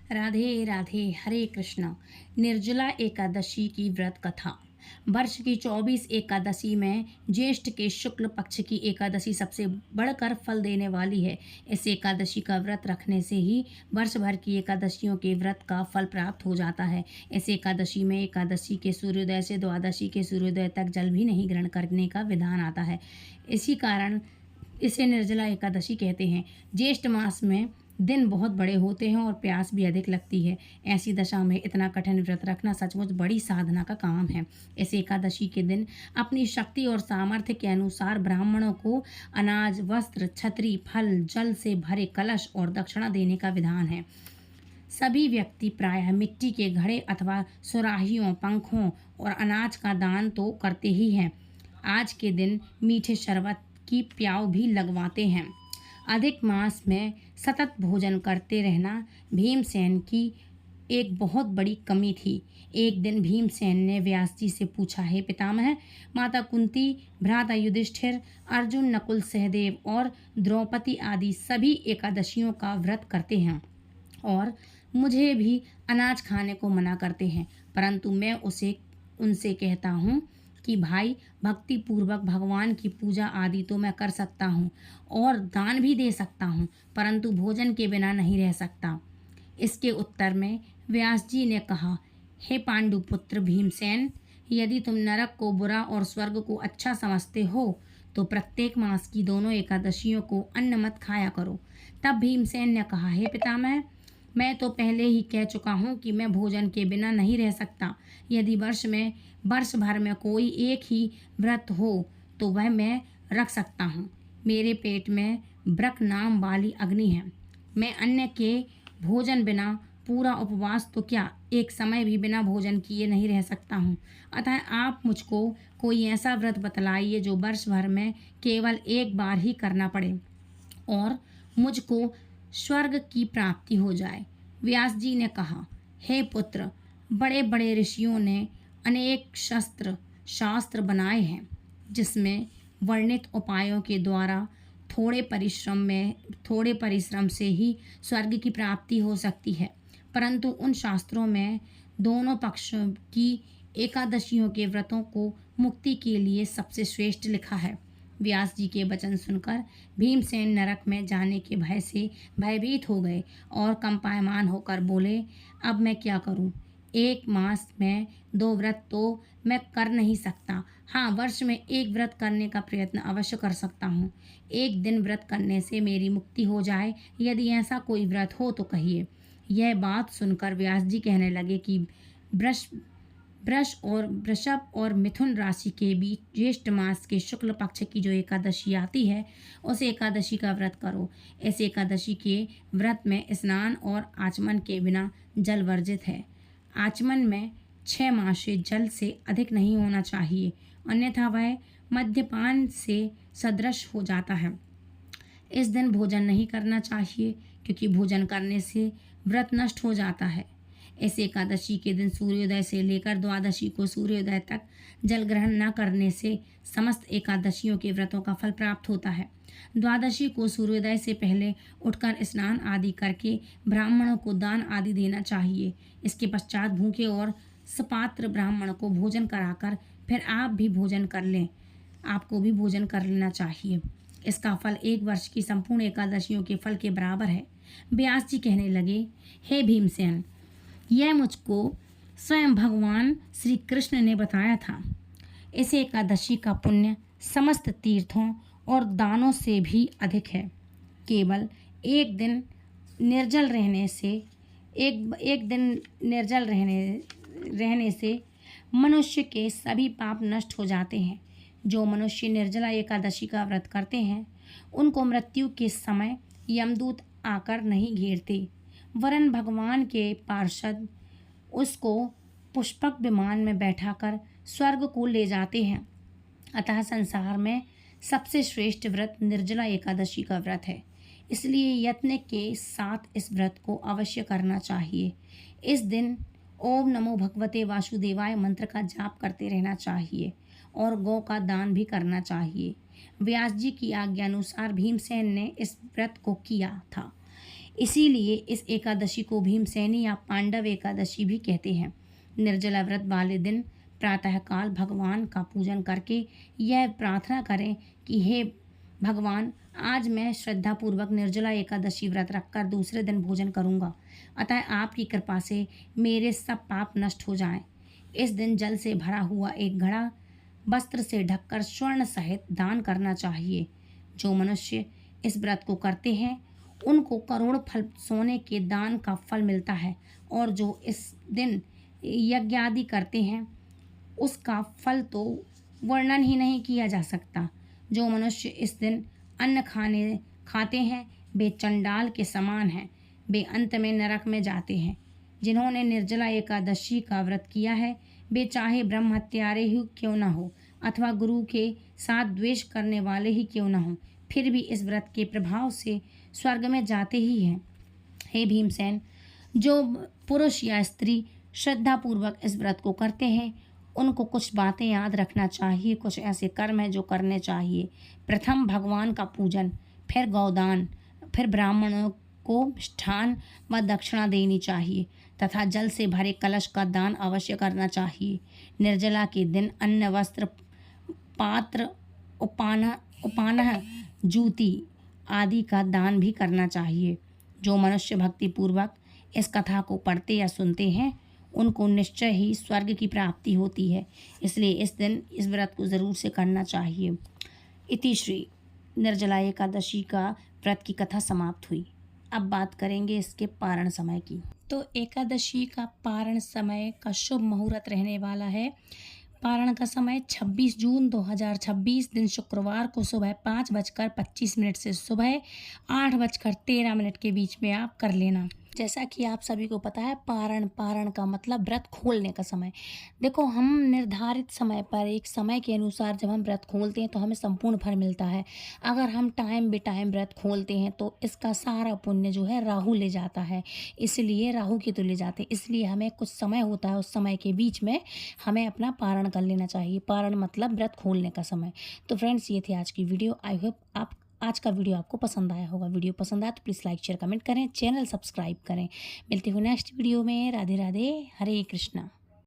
राधे राधे। हरे कृष्ण। निर्जला एकादशी की व्रत कथा। वर्ष की 24 एकादशी में ज्येष्ठ के शुक्ल पक्ष की एकादशी सबसे बढ़कर फल देने वाली है। इस एकादशी का व्रत रखने से ही वर्ष भर की एकादशियों के व्रत का फल प्राप्त हो जाता है। इस एकादशी में एकादशी के सूर्योदय से द्वादशी के सूर्योदय तक जल भी नहीं ग्रहण करने का विधान आता है। इसी कारण इसे निर्जला एकादशी कहते हैं। ज्येष्ठ मास में दिन बहुत बड़े होते हैं और प्यास भी अधिक लगती है। ऐसी दशा में इतना कठिन व्रत रखना सचमुच बड़ी साधना का काम है। इस एकादशी के दिन अपनी शक्ति और सामर्थ्य के अनुसार ब्राह्मणों को अनाज, वस्त्र, छतरी, फल, जल से भरे कलश और दक्षिणा देने का विधान है। सभी व्यक्ति प्रायः मिट्टी के घड़े अथवा सुराहियों, पंखों और अनाज का दान तो करते ही हैं। आज के दिन मीठे शरबत की प्याव भी लगवाते हैं। अधिक मास में सतत भोजन करते रहना भीमसेन की एक बहुत बड़ी कमी थी। एक दिन भीमसेन ने व्यास जी से पूछा, हे पितामह, माता कुंती, भ्राता युधिष्ठिर, अर्जुन, नकुल, सहदेव और द्रौपदी आदि सभी एकादशियों का व्रत करते हैं और मुझे भी अनाज खाने को मना करते हैं, परंतु मैं उनसे कहता हूँ कि भाई, भक्ति पूर्वक भगवान की पूजा आदि तो मैं कर सकता हूँ और दान भी दे सकता हूँ, परंतु भोजन के बिना नहीं रह सकता। इसके उत्तर में व्यास जी ने कहा, हे पांडुपुत्र भीमसेन, यदि तुम नरक को बुरा और स्वर्ग को अच्छा समझते हो तो प्रत्येक मास की दोनों एकादशियों को अन्न मत खाया करो। तब भीमसेन ने कहा, हे पितामह, मैं तो पहले ही कह चुका हूँ कि मैं भोजन के बिना नहीं रह सकता। यदि वर्ष भर में कोई एक ही व्रत हो तो वह मैं रख सकता हूँ। मेरे पेट में ब्रक नाम वाली अग्नि है। मैं अन्न के भोजन बिना पूरा उपवास तो क्या, एक समय भी बिना भोजन किए नहीं रह सकता हूँ। अतः आप मुझको कोई ऐसा व्रत बतलाइए जो वर्ष भर में केवल एक बार ही करना पड़े और मुझको स्वर्ग की प्राप्ति हो जाए। व्यास जी ने कहा, हे पुत्र, बड़े बड़े ऋषियों ने अनेक शास्त्र बनाए हैं जिसमें वर्णित उपायों के द्वारा थोड़े परिश्रम से ही स्वर्ग की प्राप्ति हो सकती है, परंतु उन शास्त्रों में दोनों पक्षों की एकादशियों के व्रतों को मुक्ति के लिए सबसे श्रेष्ठ लिखा है। व्यास जी के वचन सुनकर भीमसेन नरक में जाने के भय से भयभीत हो गए और कंपायमान होकर बोले, अब मैं क्या करूं? एक मास में 2 व्रत तो मैं कर नहीं सकता। हाँ, वर्ष में एक व्रत करने का प्रयत्न अवश्य कर सकता हूँ। एक दिन व्रत करने से मेरी मुक्ति हो जाए, यदि ऐसा कोई व्रत हो तो कहिए। यह बात सुनकर व्यास जी कहने लगे कि वृषभ और मिथुन राशि के बीच ज्येष्ठ मास के शुक्ल पक्ष की जो एकादशी आती है, उस एकादशी का व्रत करो। इस एकादशी के व्रत में स्नान और आचमन के बिना जल वर्जित है। आचमन में 6 मासे जल से अधिक नहीं होना चाहिए, अन्यथा वह मद्यपान से सदृश हो जाता है। इस दिन भोजन नहीं करना चाहिए क्योंकि भोजन करने से व्रत नष्ट हो जाता है। इस एकादशी के दिन सूर्योदय से लेकर द्वादशी को सूर्योदय तक जल ग्रहण न करने से समस्त एकादशियों के व्रतों का फल प्राप्त होता है। द्वादशी को सूर्योदय से पहले उठकर स्नान आदि करके ब्राह्मणों को दान आदि देना चाहिए। इसके पश्चात भूखे और सपात्र ब्राह्मण को भोजन कराकर फिर आप भी भोजन कर लें। आपको भी भोजन कर लेना चाहिए। इसका फल एक वर्ष की संपूर्ण एकादशियों के फल के बराबर है। व्यास जी कहने लगे, हे भीमसेन, यह मुझको स्वयं भगवान श्री कृष्ण ने बताया था। इस एकादशी का पुण्य समस्त तीर्थों और दानों से भी अधिक है। केवल एक दिन निर्जल रहने से मनुष्य के सभी पाप नष्ट हो जाते हैं। जो मनुष्य निर्जला एकादशी का व्रत करते हैं उनको मृत्यु के समय यमदूत आकर नहीं घेरते, वरन भगवान के पार्षद उसको पुष्पक विमान में बैठाकर स्वर्ग को ले जाते हैं। अतः संसार में सबसे श्रेष्ठ व्रत निर्जला एकादशी का व्रत है। इसलिए यत्न के साथ इस व्रत को अवश्य करना चाहिए। इस दिन ओम नमो भगवते वासुदेवाय मंत्र का जाप करते रहना चाहिए और गौ का दान भी करना चाहिए। व्यास जी की आज्ञा अनुसार भीमसेन ने इस व्रत को किया था। इसीलिए इस एकादशी को भीमसेनी या पांडव एकादशी भी कहते हैं। निर्जला व्रत वाले दिन प्रातःकाल भगवान का पूजन करके यह प्रार्थना करें कि हे भगवान, आज मैं श्रद्धापूर्वक निर्जला एकादशी व्रत रखकर दूसरे दिन भोजन करूंगा, अतः आपकी कृपा से मेरे सब पाप नष्ट हो जाएं। इस दिन जल से भरा हुआ एक घड़ा वस्त्र से ढककर स्वर्ण सहित दान करना चाहिए। जो मनुष्य इस व्रत को करते हैं उनको करोड़ फल सोने के दान का फल मिलता है, और जो इस दिन यज्ञ आदि करते हैं उसका फल तो वर्णन ही नहीं किया जा सकता। जो मनुष्य इस दिन अन्न खाते हैं वे चंडाल के समान हैं, वे अंत में नरक में जाते हैं। जिन्होंने निर्जला एकादशी का व्रत किया है वे चाहे ब्रह्म हत्यारे ही क्यों न हो अथवा गुरु के साथ द्वेष करने वाले ही क्यों न हो, फिर भी इस व्रत के प्रभाव से स्वर्ग में जाते ही हैं। हे भीमसेन, जो पुरुष या स्त्री श्रद्धापूर्वक इस व्रत को करते हैं उनको कुछ बातें याद रखना चाहिए। कुछ ऐसे कर्म हैं जो करने चाहिए। प्रथम भगवान का पूजन, फिर गौदान, फिर ब्राह्मणों को मिष्ठान व दक्षिणा देनी चाहिए तथा जल से भरे कलश का दान अवश्य करना चाहिए। निर्जला के दिन अन्न, वस्त्र, पात्र, उपानह, जूती आदि का दान भी करना चाहिए। जो मनुष्य भक्तिपूर्वक इस कथा को पढ़ते या सुनते हैं उनको निश्चय ही स्वर्ग की प्राप्ति होती है, इसलिए इस दिन इस व्रत को ज़रूर से करना चाहिए। इति श्री निर्जला एकादशी का व्रत की कथा समाप्त हुई। अब बात करेंगे इसके पारण समय की। तो एकादशी का पारण समय का शुभ मुहूर्त रहने वाला है। पारण का समय 26 जून 2026 दिन शुक्रवार को सुबह 5:25 से सुबह 8:13 के बीच में आप कर लेना। जैसा कि आप सभी को पता है, पारण का मतलब व्रत खोलने का समय। देखो, हम निर्धारित समय पर एक समय के अनुसार जब हम व्रत खोलते हैं तो हमें संपूर्ण फल मिलता है। अगर हम टाइम बे टाइम व्रत खोलते हैं तो इसका सारा पुण्य जो है राहु ले जाता है, इसलिए राहु की तो ले जाते हैं। इसलिए हमें कुछ समय होता है, उस समय के बीच में हमें अपना पारण कर लेना चाहिए। पारण मतलब व्रत खोलने का समय। तो फ्रेंड्स, ये थी आज की वीडियो। आई होप आज का वीडियो आपको पसंद आया होगा। वीडियो पसंद आया तो प्लीज़ लाइक, शेयर, कमेंट करें, चैनल सब्सक्राइब करें। मिलते हुए नेक्स्ट वीडियो में। राधे राधे, हरे कृष्णा।